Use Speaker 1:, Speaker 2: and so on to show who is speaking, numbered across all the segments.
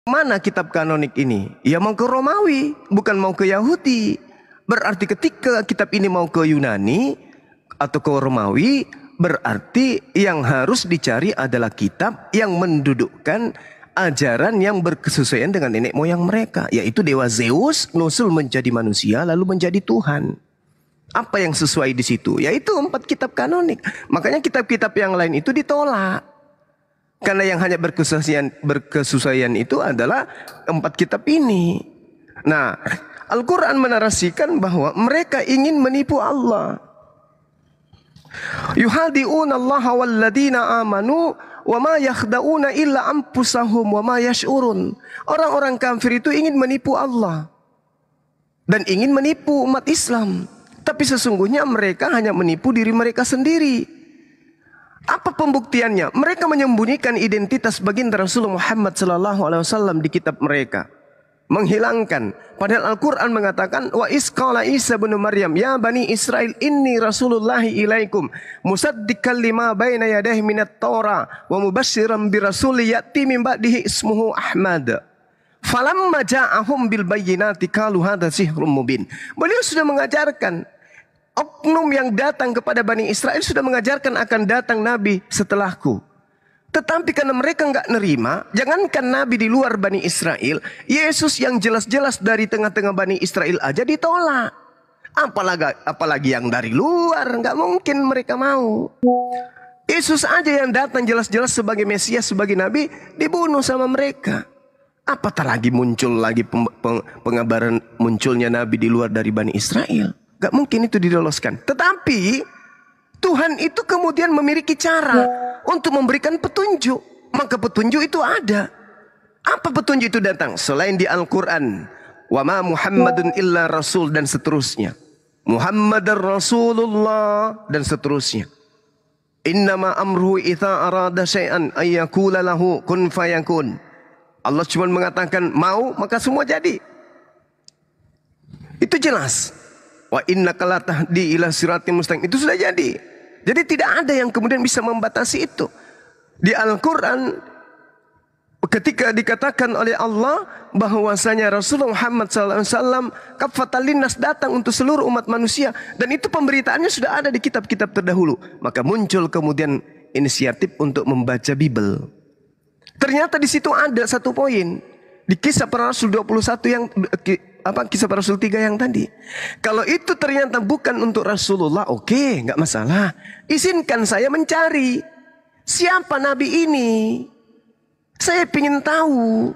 Speaker 1: Mana kitab kanonik ini? Ya mau ke Romawi, bukan mau ke Yahudi. Berarti ketika kitab ini mau ke Yunani atau ke Romawi, berarti yang harus dicari adalah kitab yang mendudukkan ajaran yang berkesesuaian dengan nenek moyang mereka, yaitu dewa Zeus nusul menjadi manusia lalu menjadi Tuhan. Apa yang sesuai di situ? Yaitu 4 kitab kanonik. Makanya kitab-kitab yang lain itu ditolak. Karena yang hanya berkesesuaian itu adalah 4 kitab ini. Nah, Al-Quran menarasikan bahwa mereka ingin menipu Allah. Yuhadi'una Allah walladina amanu wa ma yakhda'una illa anfusahum wa ma yash'urun. Orang-orang kafir itu ingin menipu Allah dan ingin menipu umat Islam. Tapi sesungguhnya mereka hanya menipu diri mereka sendiri. Apa pembuktiannya? Mereka menyembunyikan identitas baginda Rasulullah Muhammad SAW di kitab mereka. Menghilangkan. Padahal Al-Quran mengatakan, wa isqala Isa bin Maryam, ya bani Israel, inni rasulullahi ilaikum, musaddiqan lima baina yadayhi minat Taurah, wa mubashiran bi rasuli ya'ti min ba'dihi ismuhu Ahmad. Falamma ja'ahum bil bayyinati qalu hadza sihrun mubin. Beliau sudah mengajarkan, oknum yang datang kepada Bani Israel sudah mengajarkan akan datang Nabi setelahku. Tetapi karena mereka nggak nerima, jangankan Nabi di luar Bani Israel, Yesus yang jelas-jelas dari tengah-tengah Bani Israel aja ditolak. Apalagi yang dari luar, nggak mungkin mereka mau. Yesus aja yang datang jelas-jelas sebagai Mesias, sebagai Nabi, dibunuh sama mereka. Apatah lagi muncul lagi pengabaran munculnya Nabi di luar dari Bani Israel. Gak mungkin itu diloloskan. Tetapi Tuhan itu kemudian memiliki cara untuk memberikan petunjuk. Maka petunjuk itu ada. Apa petunjuk itu datang? Selain di Al-Quran. Wa ma Muhammadun illa Rasul dan seterusnya. Muhammadar Rasulullah dan seterusnya. Innama amruhu idza arada syai'an ayyakula lahu kun fayakun. Allah cuma mengatakan mau maka semua jadi. Itu jelas. Wa innaka la tahdi ila siratim mustaqim. Itu sudah jadi. Jadi tidak ada yang kemudian bisa membatasi itu. Di Al-Quran ketika dikatakan oleh Allah bahwasanya Rasulullah Muhammad SAW kafatal linnas datang untuk seluruh umat manusia. Dan itu pemberitaannya sudah ada di kitab-kitab terdahulu. Maka muncul kemudian inisiatif untuk membaca Bible. Ternyata di situ ada satu poin. Di kisah para Rasul 21 yang kisah para Rasul 3 yang tadi. Kalau itu ternyata bukan untuk Rasulullah, oke, nggak masalah. Izinkan saya mencari siapa Nabi ini. Saya ingin tahu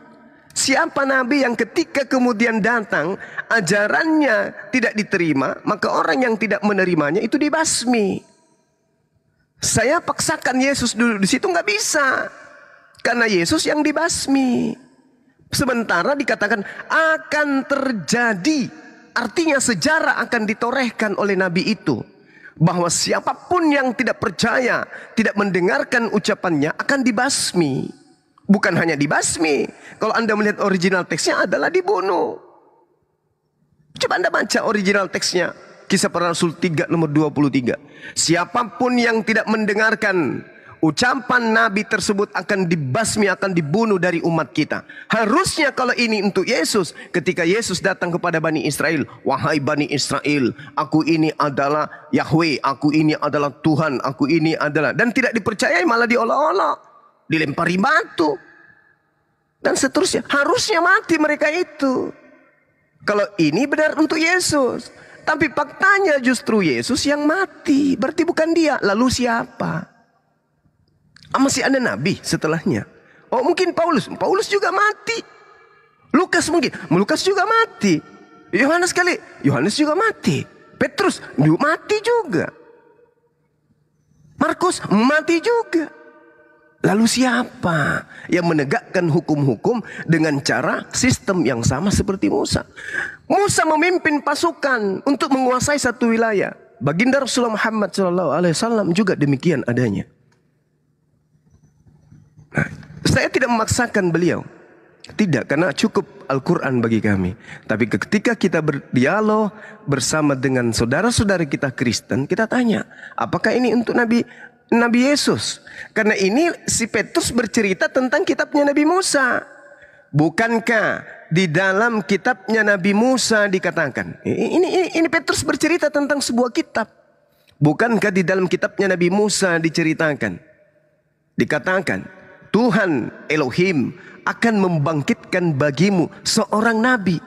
Speaker 1: siapa Nabi yang ketika kemudian datang ajarannya tidak diterima, maka orang yang tidak menerimanya itu dibasmi. Saya paksakan Yesus dulu di situ nggak bisa, karena Yesus yang dibasmi. Sementara dikatakan akan terjadi. Artinya sejarah akan ditorehkan oleh Nabi itu. Bahwa siapapun yang tidak percaya, tidak mendengarkan ucapannya akan dibasmi. Bukan hanya dibasmi. Kalau Anda melihat original teksnya adalah dibunuh. Coba Anda baca original teksnya. Kisah para Rasul 3 nomor 23. Siapapun yang tidak mendengarkan ucapan Nabi tersebut akan dibasmi, akan dibunuh dari umat kita. Harusnya kalau ini untuk Yesus, ketika Yesus datang kepada Bani Israel, wahai Bani Israel, aku ini adalah Yahweh, aku ini adalah Tuhan, aku ini adalah, dan tidak dipercayai malah diolok-olok, dilempari batu, dan seterusnya. Harusnya mati mereka itu. Kalau ini benar untuk Yesus, tapi faktanya justru Yesus yang mati, berarti bukan dia. Lalu siapa? Masih ada Nabi setelahnya. Oh mungkin Paulus. Paulus juga mati. Lukas mungkin. Lukas juga mati. Yohanes kali. Yohanes juga mati. Petrus mati juga. Markus mati juga. Lalu siapa yang menegakkan hukum-hukum dengan cara sistem yang sama seperti Musa? Musa memimpin pasukan untuk menguasai satu wilayah. Baginda Rasulullah Muhammad SAW juga demikian adanya. Nah, saya tidak memaksakan beliau. Tidak, karena cukup Al-Quran bagi kami. Tapi ketika kita berdialog bersama dengan saudara-saudara kita Kristen, kita tanya, apakah ini untuk Nabi Yesus? Karena ini si Petrus bercerita tentang kitabnya Nabi Musa. Bukankah di dalam kitabnya Nabi Musa dikatakan? Ini Petrus bercerita tentang sebuah kitab. Bukankah di dalam kitabnya Nabi Musa diceritakan? Dikatakan, Tuhan Elohim akan membangkitkan bagimu seorang nabi.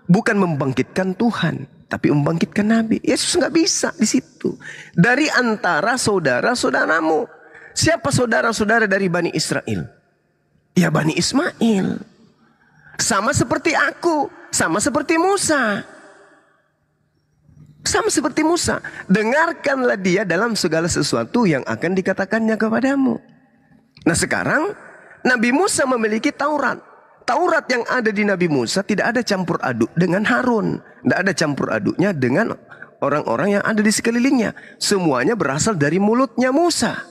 Speaker 1: Bukan membangkitkan Tuhan, tapi membangkitkan nabi. Yesus nggak bisa di situ. Dari antara saudara-saudaramu. Siapa saudara-saudara dari Bani Israel? Ya Bani Ismail. Sama seperti aku, sama seperti Musa. Sama seperti Musa. Dengarkanlah dia dalam segala sesuatu yang akan dikatakannya kepadamu. Nah sekarang Nabi Musa memiliki Taurat. Taurat yang ada di Nabi Musa tidak ada campur aduk dengan Harun. Tidak ada campur aduknya dengan orang-orang yang ada di sekelilingnya. Semuanya berasal dari mulutnya Musa.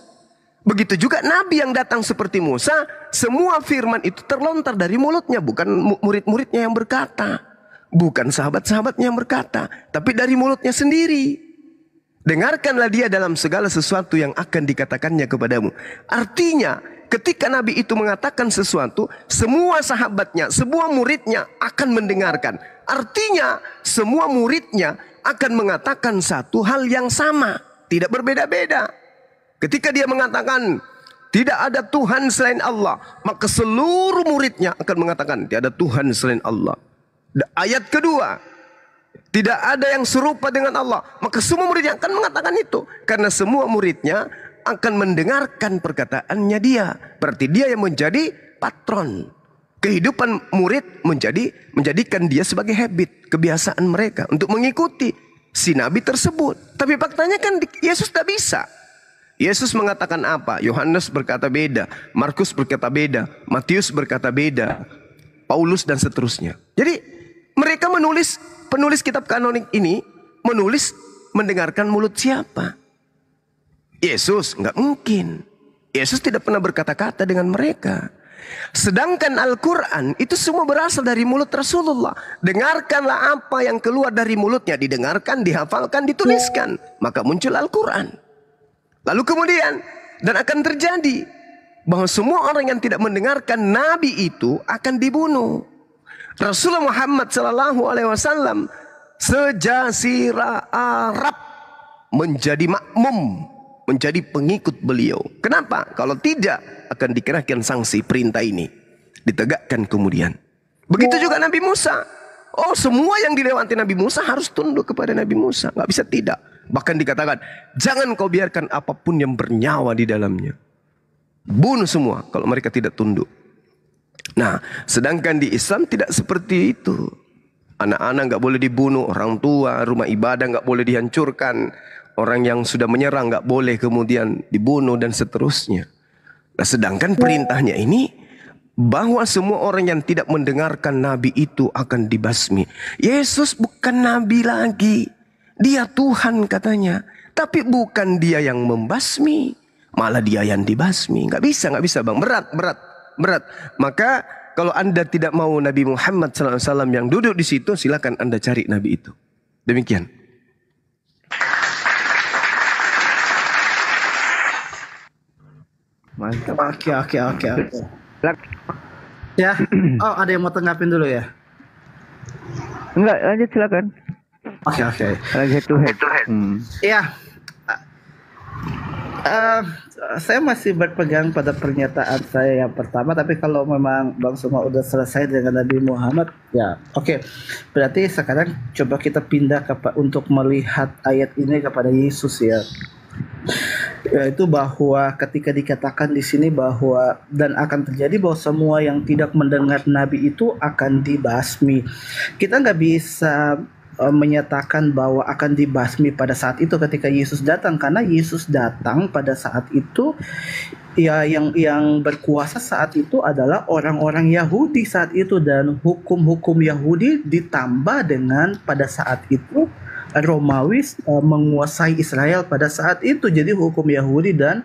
Speaker 1: Begitu juga Nabi yang datang seperti Musa, semua firman itu terlontar dari mulutnya. Bukan murid-muridnya yang berkata, bukan sahabat-sahabatnya yang berkata, tapi dari mulutnya sendiri. Dengarkanlah dia dalam segala sesuatu yang akan dikatakannya kepadamu. Artinya, ketika Nabi itu mengatakan sesuatu, semua sahabatnya, semua muridnya akan mendengarkan. Artinya, semua muridnya akan mengatakan satu hal yang sama, tidak berbeda-beda. Ketika dia mengatakan tidak ada Tuhan selain Allah, maka seluruh muridnya akan mengatakan tidak ada Tuhan selain Allah. Ayat kedua, tidak ada yang serupa dengan Allah, maka semua muridnya akan mengatakan itu. Karena semua muridnya akan mendengarkan perkataannya dia. Berarti dia yang menjadi patron. Kehidupan murid menjadikan dia sebagai habit, kebiasaan mereka untuk mengikuti si nabi tersebut. Tapi faktanya kan Yesus tidak bisa. Yesus mengatakan apa? Yohanes berkata beda, Markus berkata beda, Matius berkata beda, Paulus dan seterusnya. Jadi mereka penulis kitab kanonik ini menulis mendengarkan mulut siapa? Yesus? Enggak mungkin. Yesus tidak pernah berkata-kata dengan mereka. Sedangkan Al-Quran itu semua berasal dari mulut Rasulullah. Dengarkanlah apa yang keluar dari mulutnya. Didengarkan, dihafalkan, dituliskan. Maka muncul Al-Quran. Lalu kemudian, dan akan terjadi bahwa semua orang yang tidak mendengarkan Nabi itu akan dibunuh. Rasulullah Muhammad SAW sejazirah Arab menjadi makmum, menjadi pengikut beliau. Kenapa? Kalau tidak akan dikerahkan sanksi perintah ini, ditegakkan kemudian. Begitu juga Nabi Musa. Oh, semua yang dilewati Nabi Musa harus tunduk kepada Nabi Musa. Nggak bisa tidak. Bahkan dikatakan, jangan kau biarkan apapun yang bernyawa di dalamnya. Bunuh semua kalau mereka tidak tunduk. Nah, sedangkan di Islam tidak seperti itu. Anak-anak nggak boleh dibunuh, orang tua, rumah ibadah nggak boleh dihancurkan. Orang yang sudah menyerang nggak boleh kemudian dibunuh dan seterusnya. Nah, sedangkan perintahnya ini bahwa semua orang yang tidak mendengarkan Nabi itu akan dibasmi. Yesus bukan Nabi lagi. Dia Tuhan katanya. Tapi bukan dia yang membasmi. Malah dia yang dibasmi. Nggak bisa bang. Berat. Maka kalau anda tidak mau Nabi Muhammad SAW yang duduk di situ, silakan anda cari Nabi itu. Demikian.
Speaker 2: Mantap. Oke. Ya. Oh, ada yang mau tanggapin dulu ya?
Speaker 3: Enggak, lanjut silakan.
Speaker 2: Oke.
Speaker 3: Head to head.
Speaker 2: Ya. Saya masih berpegang pada pernyataan saya yang pertama, tapi kalau memang Bang Suma udah selesai dengan Nabi Muhammad, ya oke. Berarti sekarang coba kita pindah untuk melihat ayat ini kepada Yesus ya. Yaitu bahwa ketika dikatakan di sini bahwa dan akan terjadi bahwa semua yang tidak mendengar Nabi itu akan dibasmi. Kita nggak bisa menyatakan bahwa akan dibasmi pada saat itu ketika Yesus datang, karena Yesus datang pada saat itu ya yang berkuasa saat itu adalah orang-orang Yahudi saat itu, dan hukum-hukum Yahudi ditambah dengan pada saat itu Romawi menguasai Israel pada saat itu. Jadi hukum Yahudi dan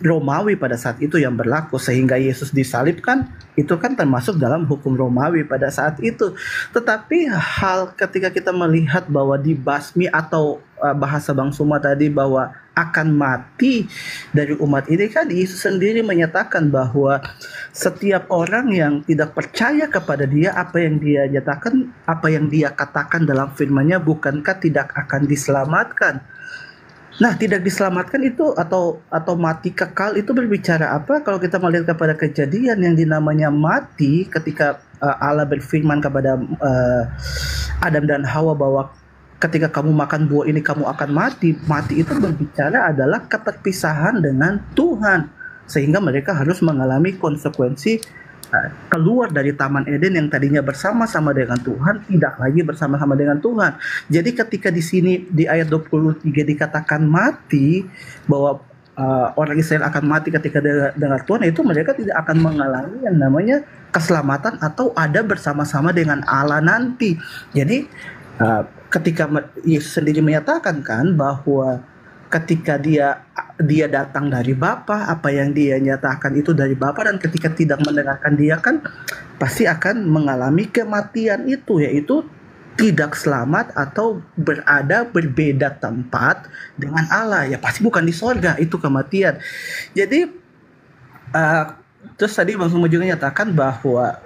Speaker 2: Romawi pada saat itu yang berlaku, sehingga Yesus disalibkan itu kan termasuk dalam hukum Romawi pada saat itu. Tetapi hal ketika kita melihat bahwa dibasmi atau bahasa Bang Suma tadi bahwa akan mati dari umat ini, kan Yesus sendiri menyatakan bahwa setiap orang yang tidak percaya kepada dia, apa yang dia nyatakan, apa yang dia katakan dalam firman-Nya, bukankah tidak akan diselamatkan? Nah, tidak diselamatkan itu atau mati kekal itu berbicara apa? Kalau kita melihat kepada kejadian yang dinamanya mati ketika Allah berfirman kepada Adam dan Hawa bahwa ketika kamu makan buah ini kamu akan mati. Mati itu berbicara adalah keterpisahan dengan Tuhan, sehingga mereka harus mengalami konsekuensi keluar dari Taman Eden yang tadinya bersama-sama dengan Tuhan, tidak lagi bersama-sama dengan Tuhan. Jadi ketika di sini di ayat 23 dikatakan mati, bahwa orang Israel akan mati ketika dengar Tuhan, itu mereka tidak akan mengalami yang namanya keselamatan atau ada bersama-sama dengan Allah nanti. Jadi ketika Yesus sendiri menyatakan kan bahwa ketika dia datang dari Bapa, apa yang dia nyatakan itu dari Bapa, dan ketika tidak mendengarkan dia kan pasti akan mengalami kematian itu, yaitu tidak selamat atau berada berbeda tempat dengan Allah. Ya pasti bukan di sorga, itu kematian. Jadi terus tadi Bang Sumo juga nyatakan bahwa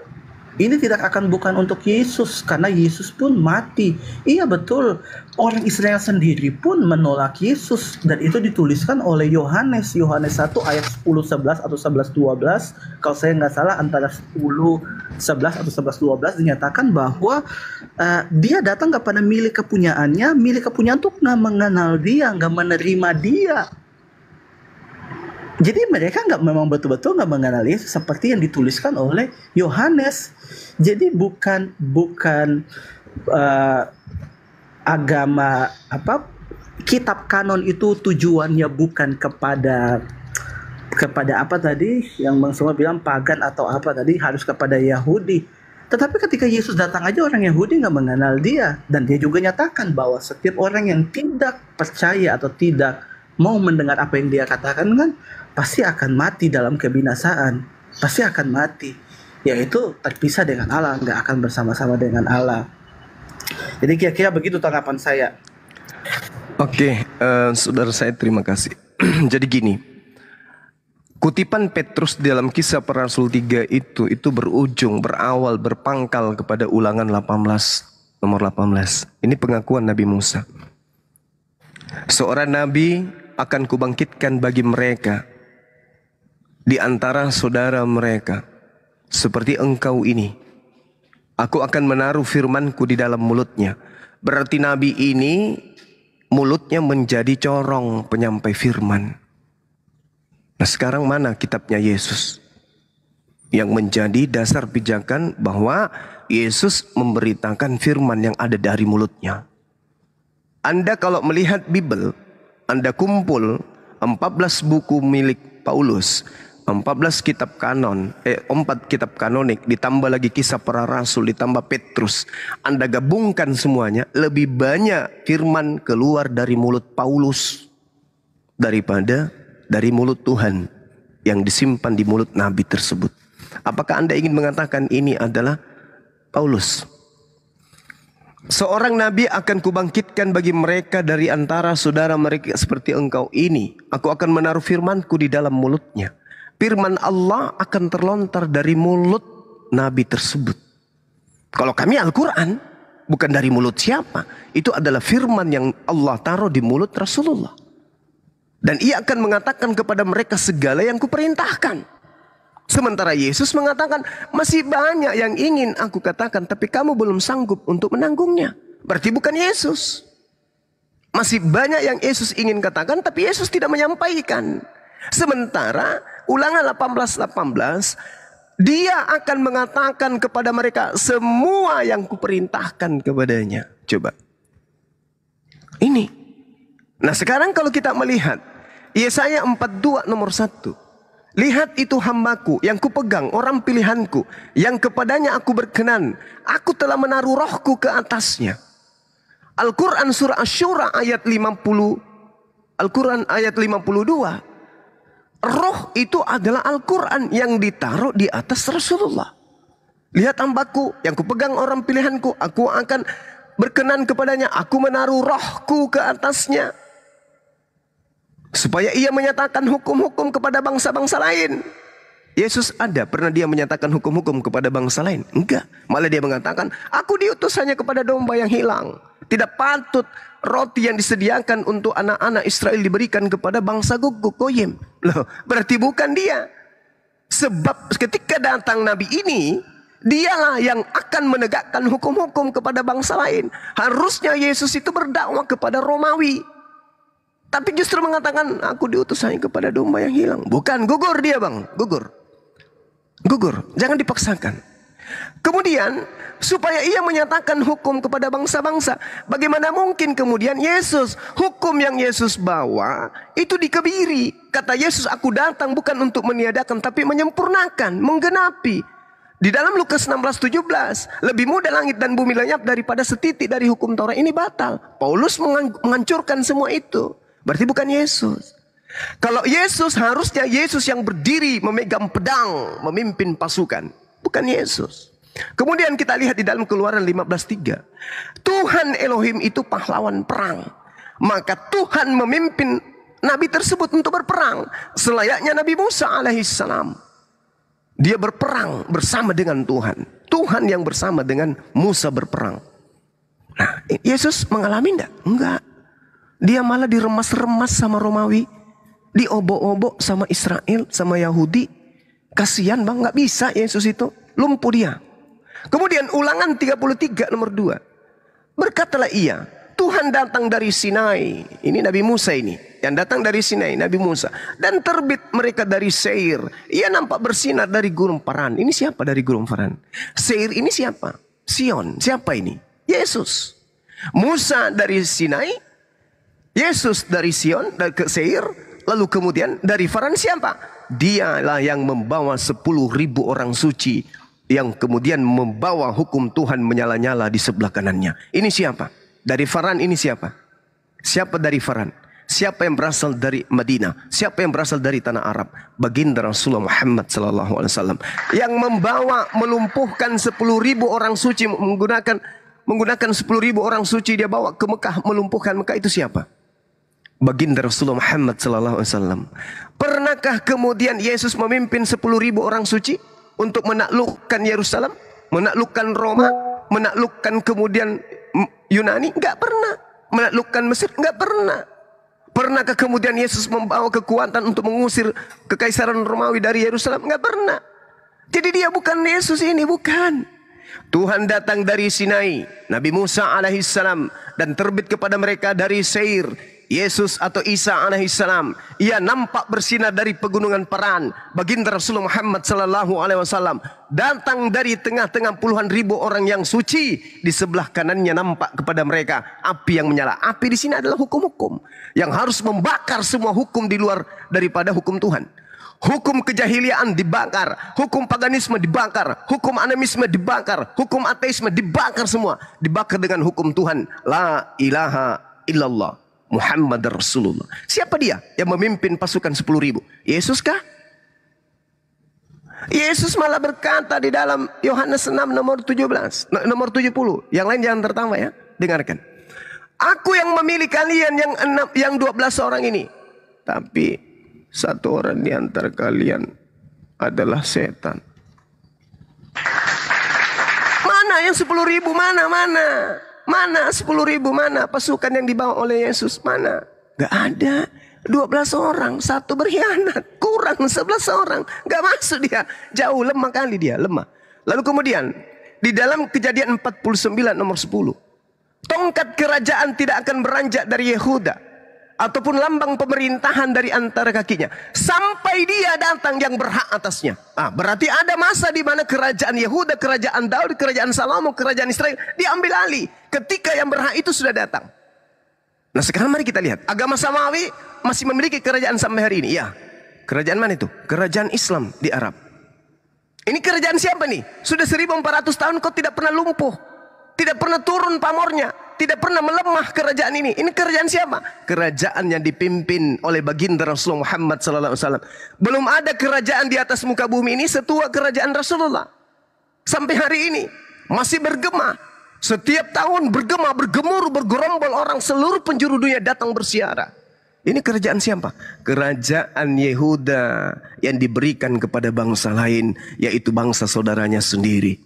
Speaker 2: ini tidak akan bukan untuk Yesus, karena Yesus pun mati. Iya betul, orang Israel sendiri pun menolak Yesus, dan itu dituliskan oleh Yohanes 1 ayat 10-11 atau 11-12. Kalau saya nggak salah antara 10-11 atau 11-12 dinyatakan bahwa dia datang kepada milik kepunyaannya, milik kepunyaan tuh nggak mengenal dia, nggak menerima dia. Jadi mereka memang betul-betul nggak mengenal Yesus seperti yang dituliskan oleh Yohanes. Jadi bukan agama kitab kanon itu tujuannya bukan kepada apa tadi yang Bang Suma bilang pagan atau apa tadi, harus kepada Yahudi. Tetapi ketika Yesus datang aja orang Yahudi nggak mengenal dia, dan dia juga nyatakan bahwa setiap orang yang tidak percaya atau tidak mau mendengar apa yang dia katakan kan pasti akan mati dalam kebinasaan, pasti akan mati, yaitu terpisah dengan Allah, nggak akan bersama-sama dengan Allah. Jadi kira-kira begitu tanggapan saya.
Speaker 1: Oke, saudara saya terima kasih. Jadi gini, kutipan Petrus dalam Kisah Para Rasul 3 itu berawal berpangkal kepada Ulangan 18 nomor 18. Ini pengakuan Nabi Musa. Seorang nabi akan kubangkitkan bagi mereka di antara saudara mereka, seperti engkau ini. Aku akan menaruh firmanku di dalam mulutnya. Berarti nabi ini mulutnya menjadi corong penyampai firman. Nah sekarang mana kitabnya Yesus yang menjadi dasar pijakan bahwa Yesus memberitakan firman yang ada dari mulutnya? Anda kalau melihat Bible, Anda kumpul 14 buku milik Paulus, 14 kitab kanon, 4 kitab kanonik, ditambah lagi Kisah Para Rasul, ditambah Petrus. Anda gabungkan semuanya, lebih banyak firman keluar dari mulut Paulus daripada dari mulut Tuhan yang disimpan di mulut Nabi tersebut. Apakah Anda ingin mengatakan ini adalah Paulus? Seorang nabi akan kubangkitkan bagi mereka dari antara saudara mereka seperti engkau ini. Aku akan menaruh firmanku di dalam mulutnya. Firman Allah akan terlontar dari mulut nabi tersebut. Kalau kami Al-Quran, bukan dari mulut siapa. Itu adalah firman yang Allah taruh di mulut Rasulullah. Dan ia akan mengatakan kepada mereka segala yang kuperintahkan. Sementara Yesus mengatakan, masih banyak yang ingin aku katakan, tapi kamu belum sanggup untuk menanggungnya. Berarti bukan Yesus. Masih banyak yang Yesus ingin katakan, tapi Yesus tidak menyampaikan. Sementara Ulangan 18:18, dia akan mengatakan kepada mereka semua yang kuperintahkan kepadanya. Coba. Ini. Nah sekarang kalau kita melihat Yesaya 42 nomor 1. Lihat itu hambaku yang kupegang, orang pilihanku, yang kepadanya aku berkenan. Aku telah menaruh rohku ke atasnya. Al-Quran surah Asy-Syura ayat 50. Al-Quran ayat 52. Roh itu adalah Al-Quran yang ditaruh di atas Rasulullah. Lihat hambaku yang kupegang, orang pilihanku. Aku akan berkenan kepadanya, aku menaruh rohku ke atasnya, supaya ia menyatakan hukum-hukum kepada bangsa-bangsa lain. Yesus pernah dia menyatakan hukum-hukum kepada bangsa lain? Enggak. Malah dia mengatakan, aku diutus hanya kepada domba yang hilang. Tidak patut roti yang disediakan untuk anak-anak Israel diberikan kepada bangsa Goyim. Loh, berarti bukan dia. Sebab ketika datang Nabi ini, dialah yang akan menegakkan hukum-hukum kepada bangsa lain. Harusnya Yesus itu berdakwah kepada Romawi. Tapi justru mengatakan, aku diutus hanya kepada domba yang hilang. Bukan, gugur dia bang, gugur. Jangan dipaksakan. Kemudian, supaya ia menyatakan hukum kepada bangsa-bangsa. Bagaimana mungkin kemudian Yesus, hukum yang Yesus bawa, itu dikebiri. Kata Yesus, aku datang bukan untuk meniadakan, tapi menyempurnakan, menggenapi. Di dalam Lukas 16:17, lebih mudah langit dan bumi lenyap daripada setitik dari hukum Taurat ini batal. Paulus menghancurkan semua itu. Berarti bukan Yesus. Kalau Yesus, harusnya Yesus yang berdiri memegang pedang, memimpin pasukan. Bukan Yesus. Kemudian kita lihat di dalam Keluaran 15:3. Tuhan Elohim itu pahlawan perang. Maka Tuhan memimpin Nabi tersebut untuk berperang. Selayaknya Nabi Musa alaihissalam. Dia berperang bersama dengan Tuhan. Tuhan yang bersama dengan Musa berperang. Nah, Yesus mengalami enggak? Enggak. Dia malah diremas-remas sama Romawi. Diobok-obok sama Israel, sama Yahudi. Kasihan bang, gak bisa Yesus itu. Lumpuh dia. Kemudian Ulangan 33 nomor 2. Berkatalah ia, Tuhan datang dari Sinai. Ini Nabi Musa ini. Yang datang dari Sinai, Nabi Musa. Dan terbit mereka dari Seir. Ia nampak bersinar dari Gunung Paran. Ini siapa dari Gunung Paran? Seir ini siapa? Sion. Siapa ini? Yesus. Musa dari Sinai. Yesus dari Sion, dari ke Seir. Lalu kemudian dari Faran siapa? Dialah yang membawa 10.000 orang suci. Yang kemudian membawa hukum Tuhan menyala-nyala di sebelah kanannya. Ini siapa? Dari Faran ini siapa? Siapa dari Faran? Siapa yang berasal dari Madinah? Siapa yang berasal dari tanah Arab? Baginda Rasulullah Muhammad SAW. Yang membawa, melumpuhkan 10.000 orang suci. Menggunakan 10.000 orang suci dia bawa ke Mekah. Melumpuhkan Mekah, itu siapa? Baginda Rasulullah Muhammad SAW. Pernahkah kemudian Yesus memimpin 10.000 orang suci untuk menaklukkan Yerusalem, menaklukkan Roma, menaklukkan kemudian Yunani? Enggak pernah. Menaklukkan Mesir? Enggak pernah. Pernahkah kemudian Yesus membawa kekuatan untuk mengusir kekaisaran Romawi dari Yerusalem? Enggak pernah. Jadi dia bukan Yesus ini, bukan. Tuhan datang dari Sinai, Nabi Musa alaihissalam, dan terbit kepada mereka dari Seir. Yesus atau Isa alaihissalam, ia nampak bersinar dari pegunungan Paran. Baginda Rasulullah Muhammad sallallahu alaihi wasallam datang dari tengah-tengah puluhan ribu orang yang suci. Di sebelah kanannya nampak kepada mereka api yang menyala. Api di sini adalah hukum-hukum yang harus membakar semua hukum di luar daripada hukum Tuhan. Hukum kejahiliaan dibakar, hukum paganisme dibakar, hukum animisme dibakar, hukum ateisme dibakar semua. Dibakar dengan hukum Tuhan. La ilaha illallah Muhammad Rasulullah. Siapa dia yang memimpin pasukan 10.000? Yesus kah? Yesus malah berkata di dalam Yohanes 6 nomor 17, nomor 70. Yang lain jangan tertawa ya. Dengarkan. Aku yang memilih kalian yang 12 orang ini. Tapi satu orang di antara kalian adalah setan. Mana yang 10.000? Mana 10.000? Mana pasukan yang dibawa oleh Yesus? Mana? Gak ada. 12 orang, satu berkhianat, kurang 11 orang, gak masuk dia. Jauh, lemah kali dia, lemah. Lalu kemudian di dalam Kejadian 49 nomor 10, tongkat kerajaan tidak akan beranjak dari Yehuda ataupun lambang pemerintahan dari antara kakinya sampai dia datang yang berhak atasnya. Berarti ada masa di mana kerajaan Yehuda, kerajaan Daud, kerajaan Salomo, kerajaan Israel diambil alih ketika yang berhak itu sudah datang. Nah sekarang mari kita lihat, agama Samawi masih memiliki kerajaan sampai hari ini. Ya, kerajaan mana itu? Kerajaan Islam di Arab. Ini kerajaan siapa nih? Sudah 1400 tahun kok tidak pernah lumpuh, tidak pernah turun pamornya, tidak pernah melemah kerajaan ini. Ini kerajaan siapa? Kerajaan yang dipimpin oleh baginda Rasulullah Muhammad SAW. Belum ada kerajaan di atas muka bumi ini setua kerajaan Rasulullah. Sampai hari ini masih bergema. Setiap tahun bergema, bergemuruh, bergerombol orang seluruh penjuru dunia datang bersiara. Ini kerajaan siapa? Kerajaan Yehuda yang diberikan kepada bangsa lain, yaitu bangsa saudaranya sendiri.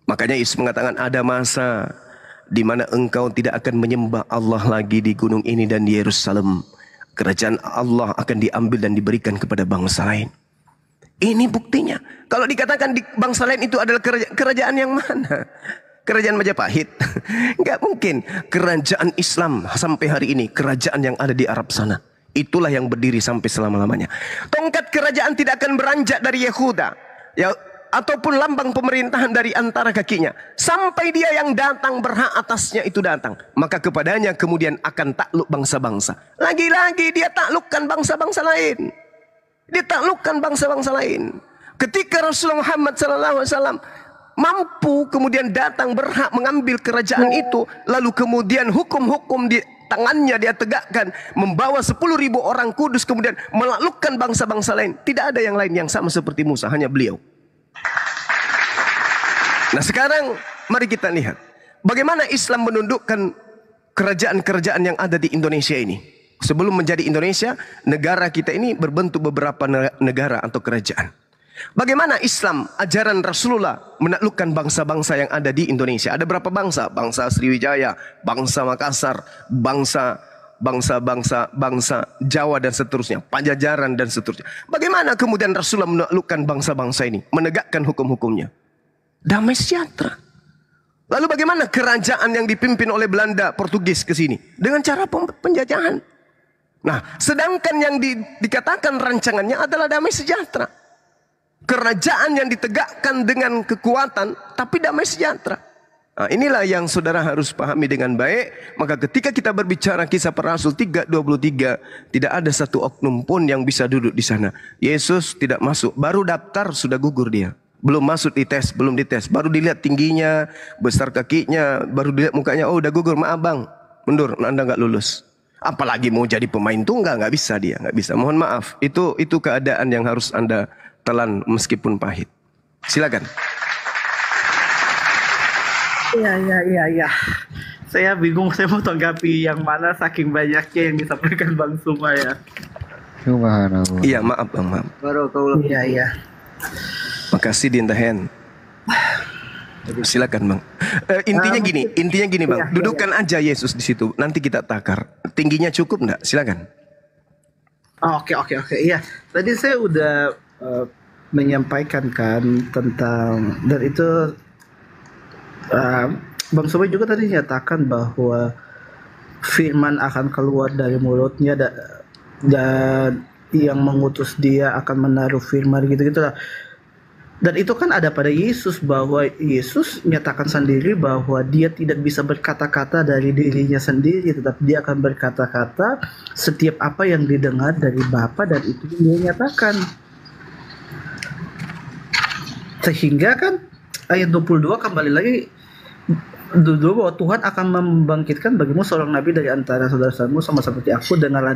Speaker 1: Makanya Yesus mengatakan ada masa di mana engkau tidak akan menyembah Allah lagi di gunung ini dan di Yerusalem. Kerajaan Allah akan diambil dan diberikan kepada bangsa lain. Ini buktinya. Kalau dikatakan di bangsa lain itu adalah kerajaan yang mana? Kerajaan Majapahit? Enggak mungkin. Kerajaan Islam sampai hari ini, kerajaan yang ada di Arab sana, itulah yang berdiri sampai selama-lamanya. Tongkat kerajaan tidak akan beranjak dari Yehuda, ya, ataupun lambang pemerintahan dari antara kakinya, sampai dia yang datang berhak atasnya itu datang. Maka kepadanya kemudian akan takluk bangsa-bangsa. Lagi-lagi dia taklukkan bangsa-bangsa lain. Dia taklukkan bangsa-bangsa lain. Ketika Rasulullah Muhammad SAW mampu kemudian datang berhak mengambil kerajaan itu, lalu kemudian hukum-hukum di tangannya dia tegakkan, membawa 10.000 orang kudus kemudian menaklukkan bangsa-bangsa lain. Tidak ada yang lain yang sama seperti Musa, hanya beliau. Nah sekarang mari kita lihat bagaimana Islam menundukkan kerajaan-kerajaan yang ada di Indonesia ini. Sebelum menjadi Indonesia, negara kita ini berbentuk beberapa negara atau kerajaan. Bagaimana Islam, ajaran Rasulullah menaklukkan bangsa-bangsa yang ada di Indonesia? Ada berapa bangsa? Bangsa Sriwijaya, bangsa Makassar, bangsa Jawa dan seterusnya, Pajajaran dan seterusnya. Bagaimana kemudian Rasulullah menaklukkan bangsa-bangsa ini, menegakkan hukum-hukumnya? Damai sejahtera. Lalu bagaimana kerajaan yang dipimpin oleh Belanda, Portugis ke sini? Dengan cara penjajahan. Nah, sedangkan yang dikatakan rancangannya adalah damai sejahtera. Kerajaan yang ditegakkan dengan kekuatan, tapi damai sejahtera. Nah, inilah yang saudara harus pahami dengan baik. Maka ketika kita berbicara kisah para Rasul 3:23, tidak ada satu oknum pun yang bisa duduk di sana. Yesus tidak masuk, baru daftar sudah gugur dia. Belum masuk dites, belum dites. Baru dilihat tingginya, besar kakinya, baru dilihat mukanya, oh udah gugur, maaf bang, mundur, Anda nggak lulus. Apalagi mau jadi pemain tunggal, nggak bisa dia, nggak bisa. Mohon maaf, itu keadaan yang harus Anda telan meskipun pahit. Silakan.
Speaker 2: Iya. Saya bingung, saya mau tanggapi yang mana saking banyaknya yang disampaikan Bang Suma ya.
Speaker 3: Subhanallah.
Speaker 1: Iya, maaf bang, maaf.
Speaker 2: Baru tahu. Iya.
Speaker 1: Makasih Dintahen. Silakan bang. Intinya gini bang. Dudukkan aja Yesus di situ. Nanti kita takar. Tingginya cukup nggak? Silakan.
Speaker 2: Oke. Iya. Tadi saya udah menyampaikan kan tentang, dan itu Bang Sobe juga tadi nyatakan bahwa firman akan keluar dari mulutnya dan yang mengutus dia akan menaruh firman gitu-gitu lah. Dan itu kan ada pada Yesus, bahwa Yesus nyatakan sendiri bahwa dia tidak bisa berkata-kata dari dirinya sendiri, tetapi dia akan berkata-kata setiap apa yang didengar dari Bapa, dan itu yang dia nyatakan. Sehingga kan ayat 22 kembali lagi dulu bahwa Tuhan akan membangkitkan bagimu seorang nabi dari antara saudara-saudaramu sama seperti aku. Dengarlah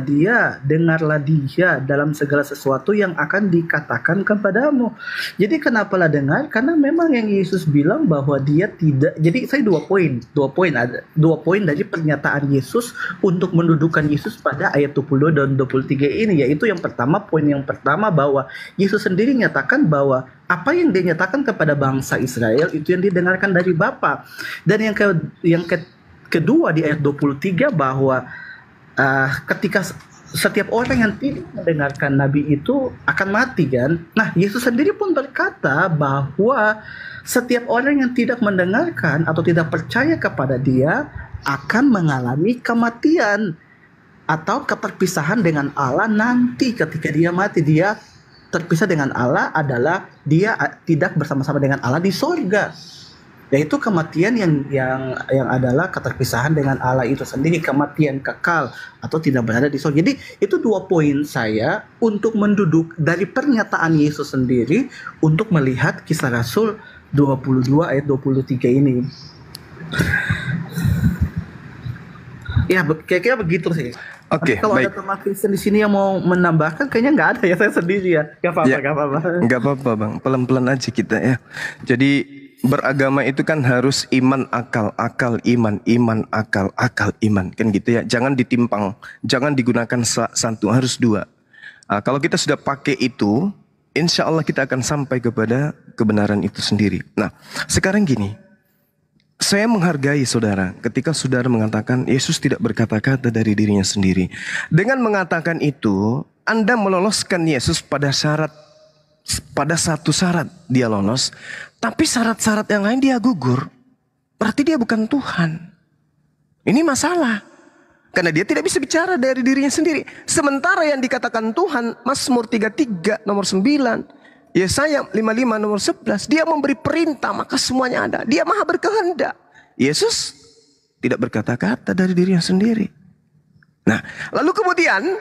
Speaker 2: dia dalam segala sesuatu yang akan dikatakan kepadamu. Jadi kenapalah dengar? Karena memang yang Yesus bilang bahwa dia tidak. Jadi saya dua poin dari pernyataan Yesus untuk mendudukan Yesus pada ayat 22 dan 23 ini, yaitu poin yang pertama bahwa Yesus sendiri nyatakan bahwa apa yang dia nyatakan kepada bangsa Israel itu yang didengarkan dari Bapa. Dan yang kedua di ayat 23 bahwa ketika setiap orang yang tidak mendengarkan nabi itu akan mati kan. Nah, Yesus sendiri pun berkata bahwa setiap orang yang tidak mendengarkan atau tidak percaya kepada dia akan mengalami kematian atau keterpisahan dengan Allah nanti ketika dia mati. Dia terpisah dengan Allah adalah dia tidak bersama-sama dengan Allah di sorga, yaitu kematian yang adalah keterpisahan dengan Allah itu sendiri, kematian kekal atau tidak berada di sorga. Jadi itu dua poin saya untuk menduduk dari pernyataan Yesus sendiri untuk melihat kisah Rasul 22 ayat 23 ini. Ya, kira-kira begitu sih.
Speaker 1: Oke,
Speaker 2: kalau
Speaker 1: baik.
Speaker 2: ada teman Kristen di sini yang mau menambahkan, kayaknya nggak ada ya, saya sendiri ya. Gak apa-apa,
Speaker 1: Nggak apa-apa bang, pelan-pelan aja kita ya. Jadi beragama itu kan harus iman, akal, akal, iman, iman, akal, akal, iman. Kan gitu ya. Jangan ditimpang, jangan digunakan satu, harus dua. Kalau kita sudah pakai itu, insya Allah kita akan sampai kepada kebenaran itu sendiri. Nah, sekarang gini. Saya menghargai saudara ketika saudara mengatakan Yesus tidak berkata-kata dari dirinya sendiri. Dengan mengatakan itu, Anda meloloskan Yesus pada satu syarat dia lolos, tapi syarat-syarat yang lain dia gugur. Berarti dia bukan Tuhan. Ini masalah. Karena dia tidak bisa bicara dari dirinya sendiri. Sementara yang dikatakan Tuhan, Mazmur 33 nomor 9, Yesaya 55 nomor 11, dia memberi perintah maka semuanya ada. Dia maha berkehendak. Yesus tidak berkata-kata dari dirinya sendiri. Nah, lalu kemudian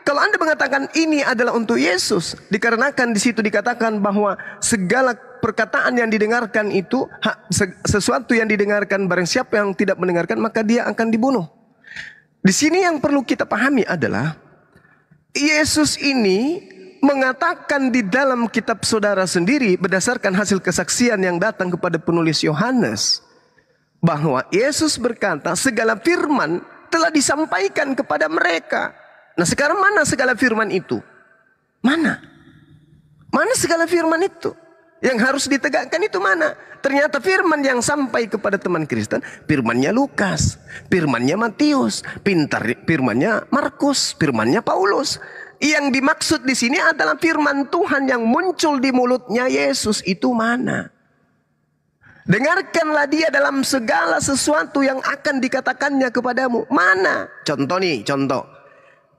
Speaker 1: kalau Anda mengatakan ini adalah untuk Yesus, dikarenakan di situ dikatakan bahwa segala perkataan yang didengarkan itu sesuatu yang didengarkan, barang siapa yang tidak mendengarkan maka dia akan dibunuh. Di sini yang perlu kita pahami adalah Yesus ini mengatakan di dalam kitab saudara sendiri berdasarkan hasil kesaksian yang datang kepada penulis Yohanes bahwa Yesus berkata segala firman telah disampaikan kepada mereka. Nah, sekarang mana segala firman itu? Mana segala firman itu? Yang harus ditegakkan itu mana? Ternyata firman yang sampai kepada teman Kristen, firmannya Lukas, firmannya Matius, firmannya Markus, firmannya Paulus. Yang dimaksud di sini adalah firman Tuhan yang muncul di mulutnya Yesus itu mana? Dengarkanlah dia dalam segala sesuatu yang akan dikatakannya kepadamu. Mana? Contoh.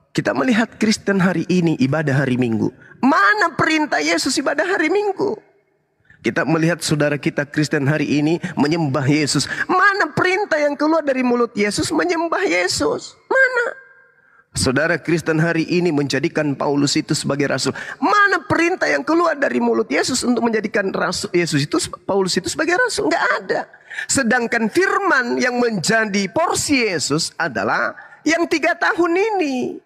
Speaker 1: Kita melihat Kristen hari ini ibadah hari Minggu. Mana perintah Yesus ibadah hari Minggu? Kita melihat saudara kita Kristen hari ini menyembah Yesus. Mana perintah yang keluar dari mulut Yesus menyembah Yesus? Mana? Saudara Kristen hari ini menjadikan Paulus itu sebagai rasul. Mana perintah yang keluar dari mulut Yesus untuk menjadikan rasul Paulus itu sebagai rasul? Enggak ada. Sedangkan firman yang menjadi porsi Yesus adalah yang 3 tahun ini.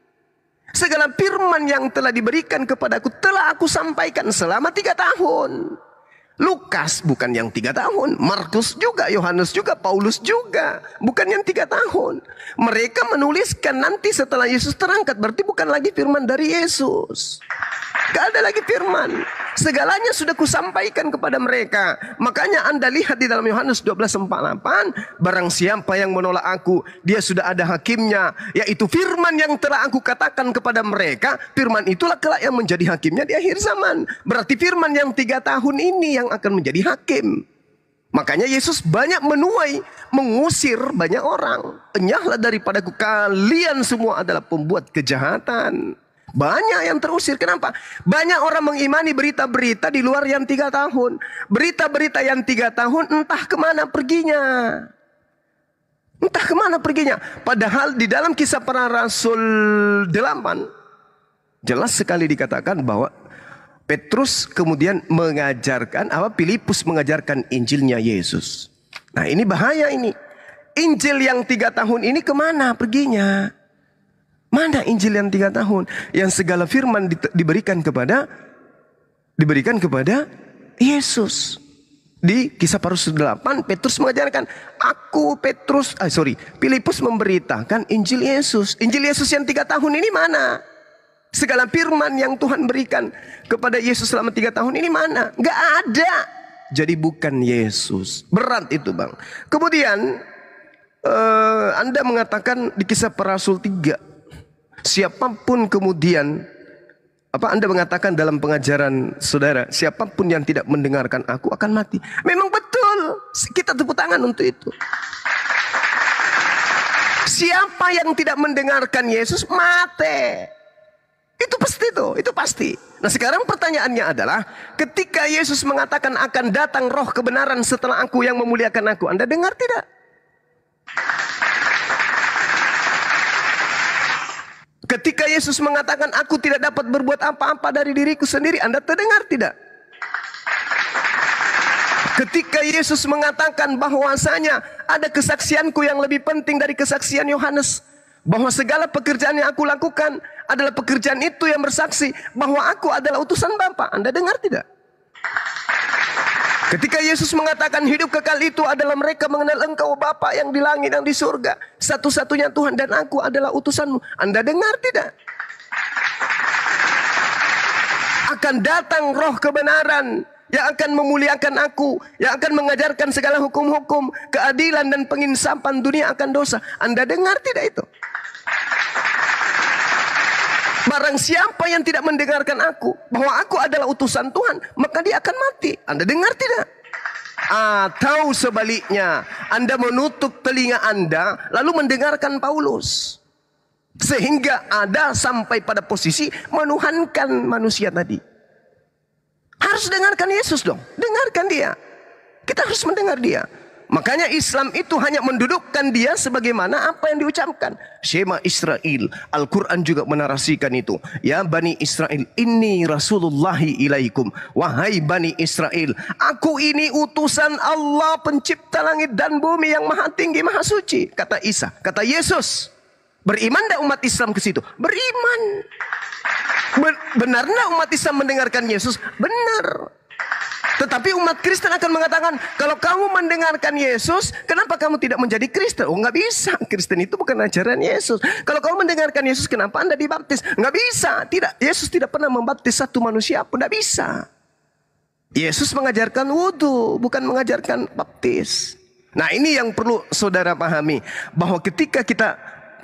Speaker 1: Segala firman yang telah diberikan kepadaku telah aku sampaikan selama 3 tahun. Lukas bukan yang 3 tahun, Markus juga, Yohanes juga, Paulus juga, bukan yang 3 tahun. Mereka menuliskan nanti setelah Yesus terangkat, berarti bukan lagi firman dari Yesus. Gak ada lagi firman. Segalanya sudah kusampaikan kepada mereka. Makanya Anda lihat di dalam Yohanes 12:48, barang siapa yang menolak aku, dia sudah ada hakimnya, yaitu firman yang telah aku katakan kepada mereka. Firman itulah kelak yang menjadi hakimnya di akhir zaman. Berarti firman yang 3 tahun ini yang akan menjadi hakim. Makanya Yesus banyak menuai, mengusir banyak orang. Enyahlah daripadaku, kalian semua adalah pembuat kejahatan. Banyak yang terusir. Kenapa? Banyak orang mengimani berita-berita di luar yang 3 tahun. Berita-berita yang 3 tahun entah kemana perginya. Entah kemana perginya. Padahal di dalam Kisah Para Rasul 8 jelas sekali dikatakan bahwa Petrus kemudian mengajarkan, Filipus mengajarkan Injilnya Yesus. Nah, ini bahaya ini. Injil yang 3 tahun ini kemana perginya? Mana Injil yang 3 tahun? Yang segala firman diberikan kepada Yesus. Di Kisah Para Rasul 8, Petrus mengajarkan, Filipus memberitakan Injil Yesus. Injil Yesus yang 3 tahun ini mana? Segala firman yang Tuhan berikan kepada Yesus selama 3 tahun ini mana? Gak ada. Jadi bukan Yesus. Berat itu, Bang. Kemudian Anda mengatakan di Kisah Para Rasul 3, siapapun kemudian Anda mengatakan dalam pengajaran saudara, siapapun yang tidak mendengarkan aku akan mati. Memang betul. Kita tepuk tangan untuk itu. Siapa yang tidak mendengarkan Yesus mati. Itu pasti. Nah, sekarang pertanyaannya adalah, ketika Yesus mengatakan akan datang roh kebenaran setelah aku yang memuliakan aku, Anda dengar tidak? Ketika Yesus mengatakan aku tidak dapat berbuat apa-apa dari diriku sendiri, Anda terdengar tidak? Ketika Yesus mengatakan bahwasanya ada kesaksianku yang lebih penting dari kesaksian Yohanes, bahwa segala pekerjaan yang aku lakukan adalah pekerjaan itu yang bersaksi bahwa aku adalah utusan Bapa, Anda dengar tidak? Ketika Yesus mengatakan hidup kekal itu adalah mereka mengenal Engkau Bapa yang di langit dan di surga, satu-satunya Tuhan, dan Aku adalah utusanmu. Anda dengar tidak? Akan datang roh kebenaran yang akan memuliakan Aku, yang akan mengajarkan segala hukum-hukum, keadilan dan penginsapan dunia akan dosa. Anda dengar tidak itu? Barang siapa yang tidak mendengarkan Aku, bahwa Aku adalah utusan Tuhan, maka dia akan mati. Anda dengar tidak? Atau sebaliknya, Anda menutup telinga Anda, lalu mendengarkan Paulus. Sehingga ada sampai pada posisi menuhankan manusia tadi. Harus dengarkan Yesus dong. Dengarkan dia. Kita harus mendengar dia. Makanya Islam itu hanya mendudukkan dia sebagaimana apa yang diucapkan. Shema Israel. Al-Quran juga menarasikan itu. Ya Bani Israel, inni Rasulullahi ilaikum. Wahai Bani Israel, Aku ini utusan Allah pencipta langit dan bumi yang maha tinggi, maha suci. Kata Isa, kata Yesus. Beriman tak umat Islam ke situ? Beriman. Benar tak umat Islam mendengarkan Yesus? Benar. Tetapi umat Kristen akan mengatakan, kalau kamu mendengarkan Yesus, kenapa kamu tidak menjadi Kristen? Oh, nggak bisa. Kristen itu bukan ajaran Yesus. Kalau kamu mendengarkan Yesus, kenapa Anda dibaptis? Nggak bisa. Tidak. Yesus tidak pernah membaptis satu manusia pun. Nggak bisa. Yesus mengajarkan wudhu, bukan mengajarkan baptis. Nah, ini yang perlu saudara pahami. Bahwa ketika kita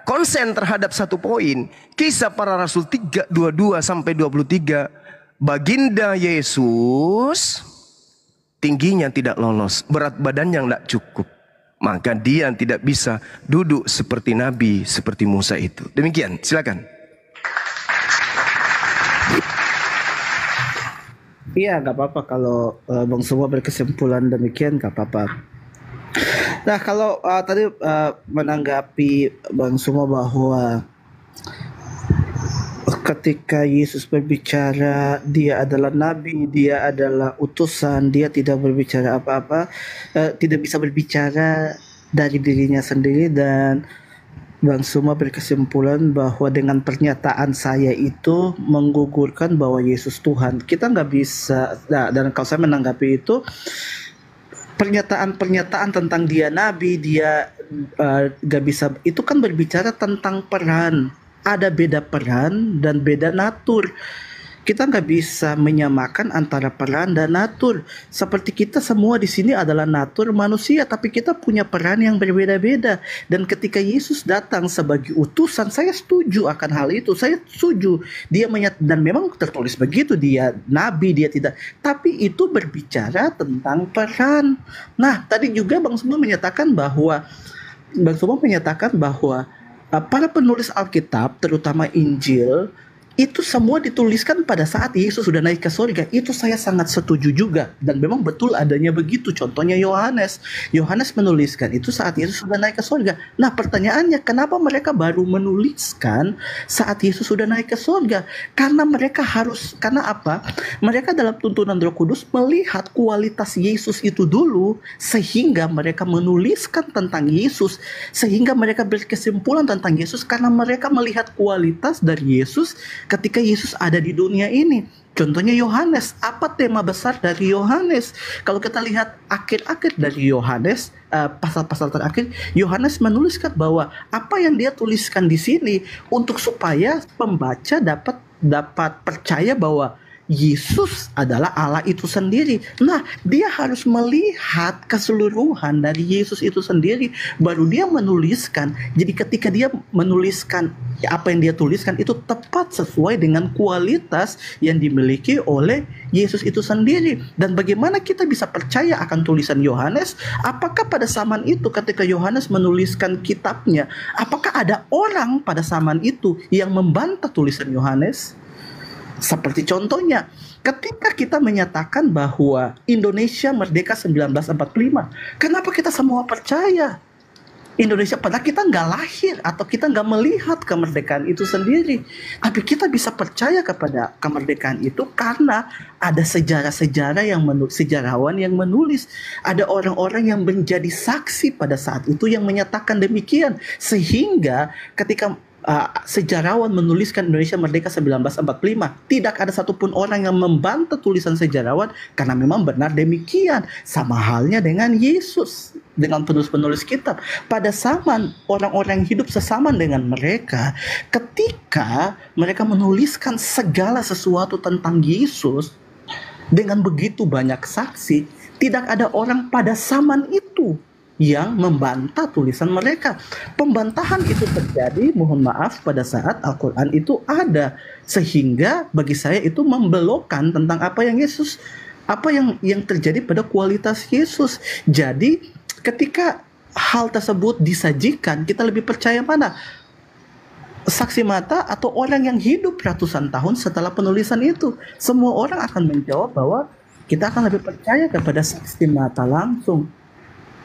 Speaker 1: konsen terhadap satu poin, Kisah Para Rasul 3:22 sampai 23, baginda Yesus tingginya tidak lolos, berat badannya tidak cukup, maka dia tidak bisa duduk seperti Nabi, seperti Musa itu. Demikian, silakan.
Speaker 2: Iya, nggak apa-apa kalau Bang Suma berkesimpulan demikian, nggak apa-apa. Nah, kalau tadi menanggapi Bang Suma bahwa ketika Yesus berbicara, dia adalah nabi, dia adalah utusan, dia tidak berbicara apa-apa, tidak bisa berbicara dari dirinya sendiri, dan Bang Suma berkesimpulan bahwa dengan pernyataan saya itu menggugurkan bahwa Yesus Tuhan. Kita nggak bisa, dan kalau saya menanggapi itu, pernyataan-pernyataan tentang dia nabi, dia nggak bisa, itu kan berbicara tentang peran. Ada beda peran dan beda natur. Kita nggak bisa menyamakan antara peran dan natur. Seperti kita semua di sini adalah natur manusia, tapi kita punya peran yang berbeda-beda. Dan ketika Yesus datang sebagai utusan, saya setuju akan hal itu. Saya setuju. Dan memang tertulis begitu, dia nabi, dia tidak. Tapi itu berbicara tentang peran. Nah, tadi juga Bang Suma menyatakan bahwa para penulis Alkitab, terutama Injil, itu semua dituliskan pada saat Yesus sudah naik ke surga. Itu saya sangat setuju juga. Dan memang betul adanya begitu. Contohnya Yohanes. Yohanes menuliskan itu saat Yesus sudah naik ke surga. Nah, pertanyaannya, kenapa mereka baru menuliskan saat Yesus sudah naik ke surga? Karena apa? Mereka dalam tuntunan Roh Kudus melihat kualitas Yesus itu dulu, sehingga mereka menuliskan tentang Yesus. Sehingga mereka berkesimpulan tentang Yesus karena mereka melihat kualitas dari Yesus ketika Yesus ada di dunia ini. Contohnya Yohanes. Apa tema besar dari Yohanes? Kalau kita lihat akhir-akhir dari Yohanes, pasal-pasal terakhir, Yohanes menuliskan bahwa apa yang dia tuliskan di sini untuk supaya pembaca dapat percaya bahwa Yesus adalah Allah itu sendiri. Nah, dia harus melihat keseluruhan dari Yesus itu sendiri, baru dia menuliskan. Jadi ketika dia menuliskan, apa yang dia tuliskan itu tepat sesuai dengan kualitas yang dimiliki oleh Yesus itu sendiri. Dan bagaimana kita bisa percaya akan tulisan Yohanes? Apakah pada zaman itu ketika Yohanes menuliskan kitabnya, apakah ada orang pada zaman itu yang membantah tulisan Yohanes? Seperti contohnya, ketika kita menyatakan bahwa Indonesia merdeka 1945, kenapa kita semua percaya Indonesia? Padahal kita nggak lahir atau kita nggak melihat kemerdekaan itu sendiri. Tapi kita bisa percaya kepada kemerdekaan itu karena ada sejarah-sejarah sejarawan yang menulis. Ada orang-orang yang menjadi saksi pada saat itu yang menyatakan demikian. Sehingga ketika sejarawan menuliskan Indonesia Merdeka 1945. Tidak ada satupun orang yang membantah tulisan sejarawan karena memang benar demikian. Sama halnya dengan Yesus, dengan penulis-penulis kitab. Pada zaman orang-orang hidup sesaman dengan mereka, ketika mereka menuliskan segala sesuatu tentang Yesus dengan begitu banyak saksi, tidak ada orang pada zaman itu yang membantah tulisan mereka. Pembantahan itu terjadi, mohon maaf, pada saat Al-Quran itu ada, sehingga bagi saya itu membelokkan tentang apa yang terjadi pada kualitas Yesus. Jadi ketika hal tersebut disajikan, kita lebih percaya mana? Saksi mata atau orang yang hidup ratusan tahun setelah penulisan itu? Semua orang akan menjawab bahwa kita akan lebih percaya kepada saksi mata langsung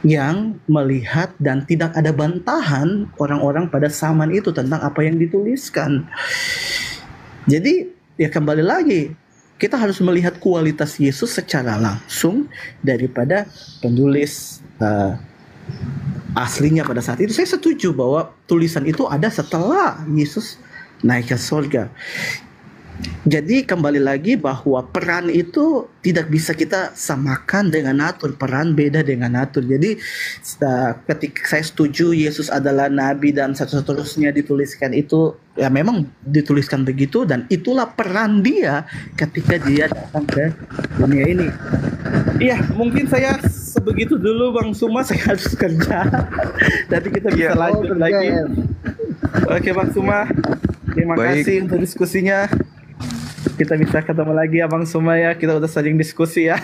Speaker 2: yang melihat dan tidak ada bantahan orang-orang pada zaman itu tentang apa yang dituliskan. Jadi ya kembali lagi, kita harus melihat kualitas Yesus secara langsung daripada penulis aslinya pada saat itu. Saya setuju bahwa tulisan itu ada setelah Yesus naik ke surga. Jadi kembali lagi bahwa peran itu tidak bisa kita samakan dengan natur. Peran beda dengan natur. Jadi ketika saya setuju Yesus adalah nabi dan seterusnya dituliskan itu, ya memang dituliskan begitu, dan itulah peran dia ketika dia datang ke dunia ini. Iya, mungkin saya sebegitu dulu Bang Suma, saya harus kerja. Nanti kita bisa lanjut lagi. Oke Bang Suma, terima kasih untuk diskusinya. Kita bisa ketemu lagi ya Bang Suma ya. Kita udah sering diskusi ya.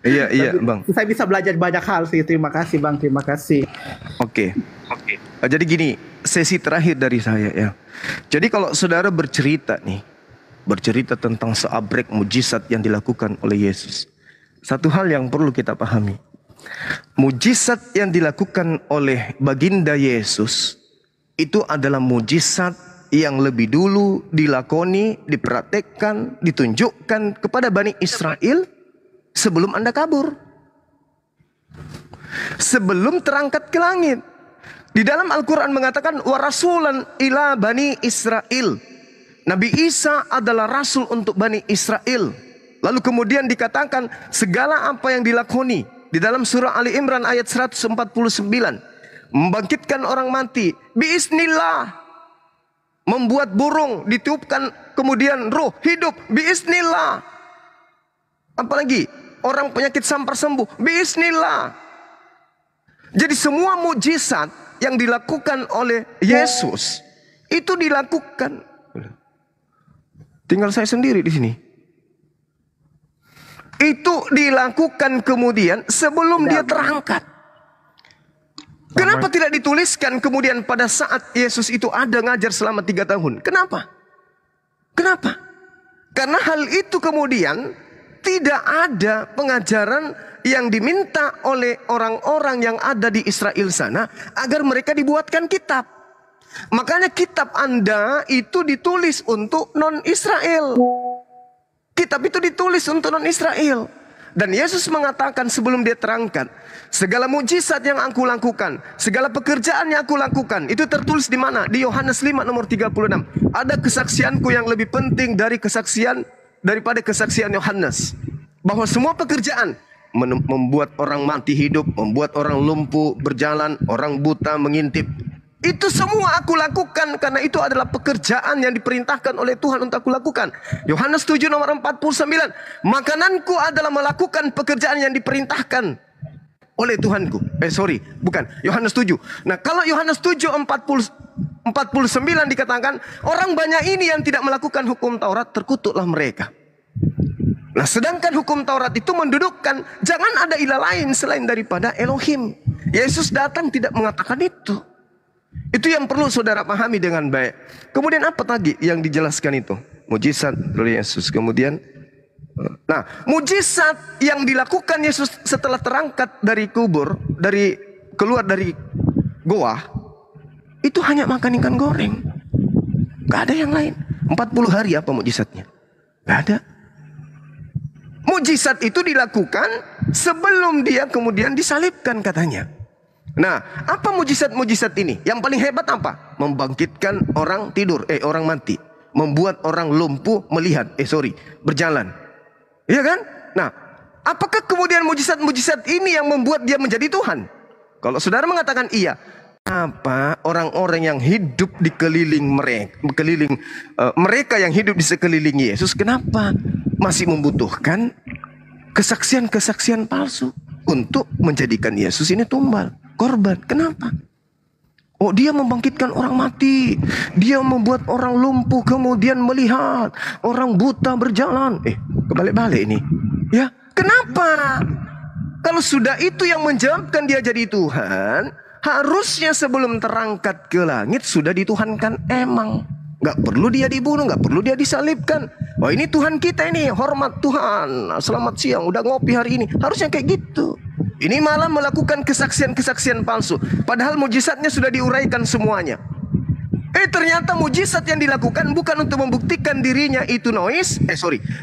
Speaker 1: Iya Bang.
Speaker 2: Saya bisa belajar banyak hal sih. Terima kasih Bang, terima kasih.
Speaker 1: Oke. Jadi gini, sesi terakhir dari saya ya. Jadi kalau saudara bercerita tentang seabrek mujizat yang dilakukan oleh Yesus, satu hal yang perlu kita pahami. Mujizat yang dilakukan oleh baginda Yesus itu adalah mujizat yang lebih dulu dilakoni, dipraktekkan, ditunjukkan kepada Bani Israel sebelum Anda kabur. Sebelum terangkat ke langit. Di dalam Al-Quran mengatakan, wa rasulan ila Bani Israel. Nabi Isa adalah rasul untuk Bani Israel. Lalu kemudian dikatakan segala apa yang dilakoni. Di dalam surah Ali Imran ayat 149. Membangkitkan orang mati. Biiznillah. Membuat burung ditiupkan kemudian roh hidup biiznillah. Apalagi orang penyakit sampar sembuh biiznillah. Jadi semua mujizat yang dilakukan oleh Yesus itu dilakukan. Tinggal saya sendiri di sini. Itu dilakukan kemudian sebelum dia terangkat. Kenapa tidak dituliskan kemudian pada saat Yesus itu ada ngajar selama 3 tahun? Kenapa? Karena hal itu kemudian tidak ada pengajaran yang diminta oleh orang-orang yang ada di Israel sana agar mereka dibuatkan kitab. Makanya kitab Anda itu ditulis untuk non-Israel. Kitab itu ditulis untuk non-Israel. Dan Yesus mengatakan sebelum dia terangkat, segala mujizat yang aku lakukan, segala pekerjaan yang aku lakukan, itu tertulis di mana? Di Yohanes 5 nomor 36. Ada kesaksianku yang lebih penting daripada kesaksian Yohanes. Bahwa semua pekerjaan, membuat orang mati hidup, membuat orang lumpuh berjalan, orang buta mengintip, itu semua aku lakukan karena itu adalah pekerjaan yang diperintahkan oleh Tuhan untuk aku lakukan. Yohanes 7 nomor 49. Makananku adalah melakukan pekerjaan yang diperintahkan oleh Tuhanku. Bukan. Yohanes 7. Nah, kalau Yohanes 7 49 dikatakan orang banyak ini yang tidak melakukan hukum Taurat, terkutuklah mereka. Nah, sedangkan hukum Taurat itu mendudukkan jangan ada ilah lain selain daripada Elohim. Yesus datang tidak mengatakan itu. Itu yang perlu saudara pahami dengan baik. Kemudian apa tadi yang dijelaskan itu? Mujizat oleh Yesus. Kemudian, nah, mujizat yang dilakukan Yesus setelah terangkat dari kubur, keluar dari goa, itu hanya makan ikan goreng. Gak ada yang lain. 40 hari apa mujizatnya? Gak ada. Mujizat itu dilakukan sebelum dia kemudian disalibkan katanya. Nah, apa mujizat-mujizat ini? Yang paling hebat apa? Membangkitkan orang tidur, orang mati. Membuat orang lumpuh melihat, berjalan. Iya kan? Nah, apakah kemudian mujizat-mujizat ini yang membuat dia menjadi Tuhan? Kalau saudara mengatakan iya, apa orang-orang yang hidup di mereka yang hidup di sekeliling Yesus, kenapa masih membutuhkan kesaksian-kesaksian palsu untuk menjadikan Yesus ini tumbal, korban? Kenapa? Oh, dia membangkitkan orang mati, dia membuat orang lumpuh kemudian melihat, orang buta berjalan. Kebalik-balik ini. Ya, kenapa? Kalau sudah itu yang menjawabkan dia jadi Tuhan, harusnya sebelum terangkat ke langit sudah dituhankan emang. Gak perlu dia dibunuh, gak perlu dia disalibkan. Oh, ini Tuhan kita ini, hormat Tuhan, selamat siang, udah ngopi hari ini. Harusnya kayak gitu. Ini malah melakukan kesaksian-kesaksian palsu. Padahal mujizatnya sudah diuraikan semuanya. Ternyata mujizat yang dilakukan bukan untuk membuktikan dirinya itu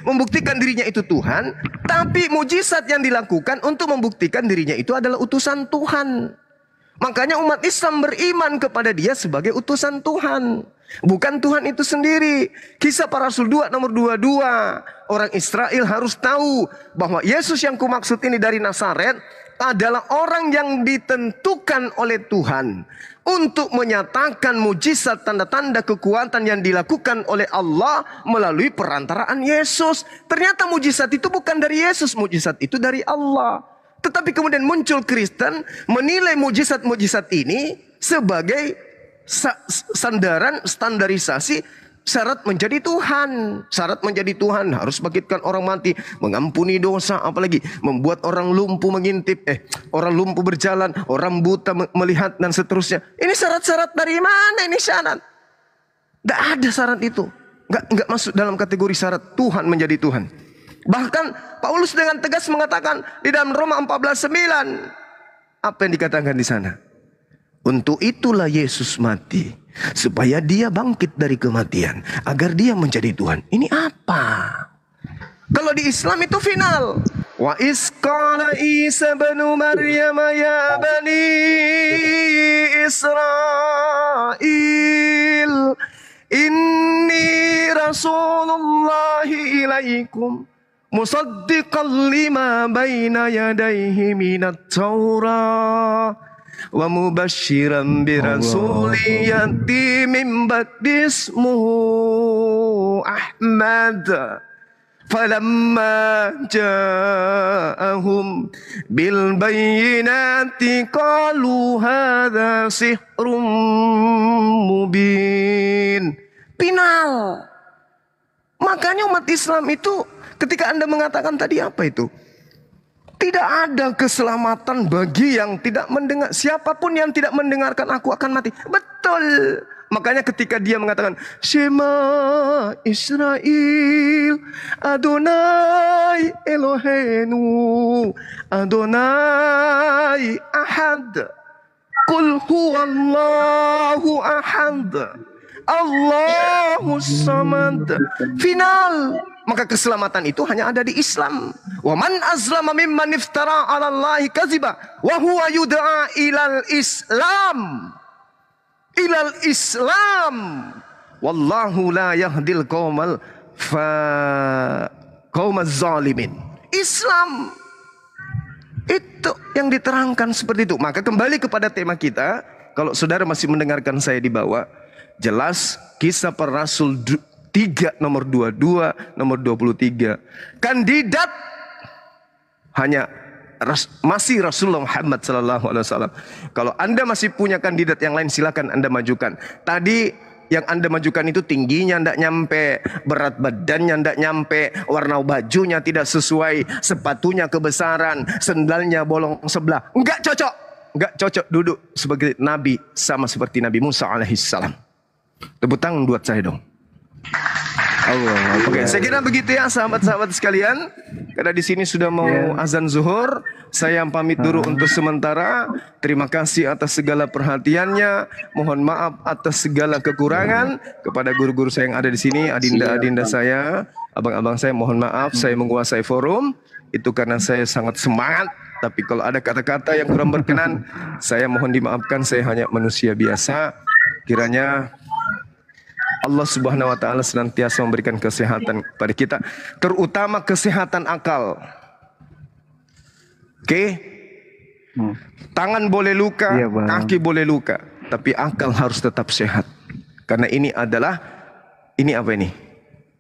Speaker 1: membuktikan dirinya itu Tuhan. Tapi mujizat yang dilakukan untuk membuktikan dirinya itu adalah utusan Tuhan. Makanya umat Islam beriman kepada dia sebagai utusan Tuhan. Bukan Tuhan itu sendiri. Kisah para Rasul 2 nomor 22. Orang Israel harus tahu bahwa Yesus yang kumaksud ini dari Nazaret adalah orang yang ditentukan oleh Tuhan untuk menyatakan mujizat tanda-tanda kekuatan yang dilakukan oleh Allah melalui perantaraan Yesus. Ternyata mujizat itu bukan dari Yesus, mujizat itu dari Allah. Tetapi kemudian muncul Kristen menilai mujizat-mujizat ini sebagai sandaran standarisasi syarat menjadi Tuhan. Syarat menjadi Tuhan harus bangkitkan orang mati, mengampuni dosa, apalagi membuat orang lumpuh mengintip, orang lumpuh berjalan, orang buta melihat dan seterusnya. Ini syarat-syarat dari mana ini syarat? Tidak ada syarat itu. Nggak masuk dalam kategori syarat Tuhan menjadi Tuhan. Bahkan Paulus dengan tegas mengatakan di dalam Roma 14:9, apa yang dikatakan di sana? Untuk itulah Yesus mati, supaya dia bangkit dari kematian, agar dia menjadi Tuhan. Ini apa? Kalau di Islam itu final. Wa isqala Isa bin Maryam ya bani Israel inni rasulullahi ilaikum musaddiqan lima baina yadayhi minat Taurah wa mubashiran bi rasulin yati min ba'di ismuhu Ahmad falamma ja'ahum bil bayyinati qalu hadza sihrun mubin. Final. Makanya umat Islam itu ketika Anda mengatakan tadi apa itu? Tidak ada keselamatan bagi yang tidak mendengar. Siapapun yang tidak mendengarkan aku akan mati. Betul. Makanya ketika dia mengatakan Shema Israel Adonai Elohenu Adonai Ahad Qul huwallahu ahad Allahu samad. Final. Maka keselamatan itu hanya ada di Islam. Wa man azlama mimman iftara 'ala Allahi kadziba wa huwa yud'a ilal Islam. Ilal Islam. Wallahu la yahdil qaumal zalimin. Islam. Itu yang diterangkan seperti itu. Maka kembali kepada tema kita. Kalau saudara masih mendengarkan saya di bawah, jelas kisah para Rasul 3 nomor 22, nomor 23. Kandidat hanya masih Rasulullah Muhammad SAW. Kalau Anda masih punya kandidat yang lain, silakan Anda majukan. Tadi yang Anda majukan itu tingginya tidak nyampe, berat badannya tidak nyampe, warna bajunya tidak sesuai, sepatunya kebesaran, sendalnya bolong sebelah. Enggak cocok. Enggak cocok duduk sebagai Nabi sama seperti Nabi Musa alaihissalam. Tepuk tangan buat saya dong. Oke, saya kira begitu ya sahabat-sahabat sekalian. Karena di sini sudah mau azan zuhur, saya pamit dulu untuk sementara. Terima kasih atas segala perhatiannya. Mohon maaf atas segala kekurangan kepada guru-guru saya yang ada di sini, adinda-adinda saya, abang-abang saya. Mohon maaf, saya menguasai forum itu karena saya sangat semangat Tapi kalau ada kata-kata yang kurang berkenan, saya mohon dimaafkan, saya hanya manusia biasa. Kiranya Allah Subhanahu wa taala senantiasa memberikan kesehatan kepada kita, terutama kesehatan akal. Oke? Tangan boleh luka,
Speaker 3: Iya, Bang.
Speaker 1: kaki boleh luka, tapi akal harus tetap sehat. Karena ini adalah apa ini?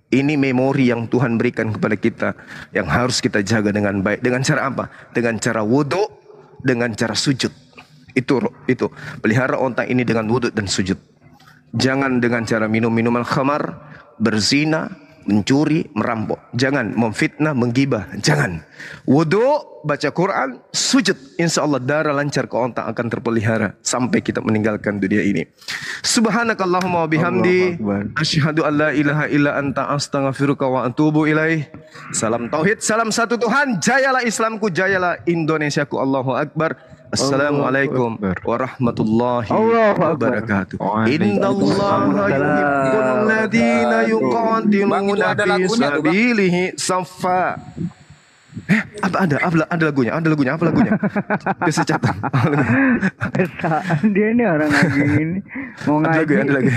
Speaker 1: Ini memori yang Tuhan berikan kepada kita yang harus kita jaga dengan baik. Dengan cara apa? Dengan cara wudu, dengan cara sujud. Itu pelihara otak ini dengan wudu dan sujud. Jangan dengan cara minum minuman khamar, berzina, mencuri, merampok. Jangan memfitnah, menggibah. Jangan. Wudu, baca Quran, sujud. Insya Allah darah lancar ke otak akan terpelihara sampai kita meninggalkan dunia ini. Subhanakallahumma wa bihamdi. Asyhadu an la ilaha illa anta astaghfiruka wa atubu ilaih. Salam tauhid, salam satu Tuhan. Jayalah Islamku, jayalah Indonesiaku. Allahu Akbar. Assalamualaikum warahmatullahi wabarakatuh. Innallaha yuhibbul ladzina yuqatiluna fi sabilihi saffa. Ada lagunya, apa lagunya? Bisa catat.
Speaker 3: Dia ini orang lagi ini mau ngaji.
Speaker 1: Ada lagi.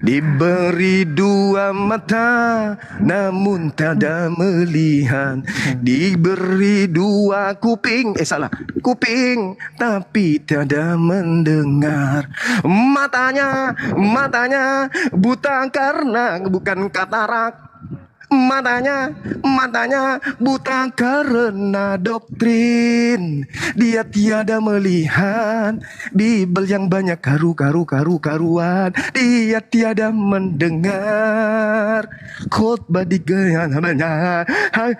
Speaker 1: Diberi dua mata namun tada melihat, diberi dua kuping kuping tapi tada mendengar, matanya buta karena bukan katarak, matanya buta karena doktrin, dia tiada melihat Bibel yang banyak karuan, dia tiada mendengar khotbah di gereja. Hai.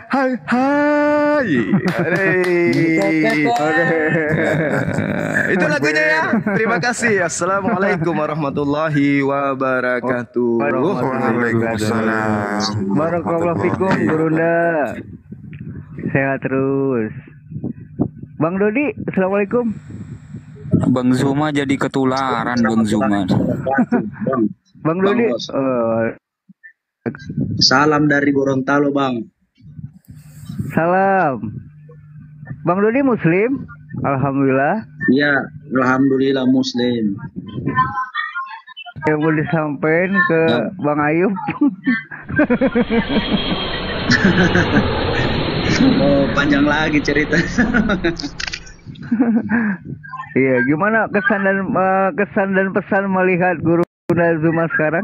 Speaker 1: Itu lagunya ya. Terima kasih. Assalamualaikum warahmatullahi wabarakatuh.
Speaker 4: Waalaikumsalam.
Speaker 3: Barakallahu fikum Gurunda. Sehat terus. Bang Dodi, assalamualaikum.
Speaker 5: Bang Zuma jadi ketularan Bang Zuma.
Speaker 3: Bang Dodi,
Speaker 4: Salam dari Gorontalo, Bang.
Speaker 3: salam. Bang Dodi Muslim? Alhamdulillah.
Speaker 4: Iya, alhamdulillah Muslim.
Speaker 3: Yang mau disampaikan ke Bang Ayub.
Speaker 4: Oh, panjang lagi cerita.
Speaker 3: Iya, gimana kesan dan pesan melihat Guru Zuma sekarang?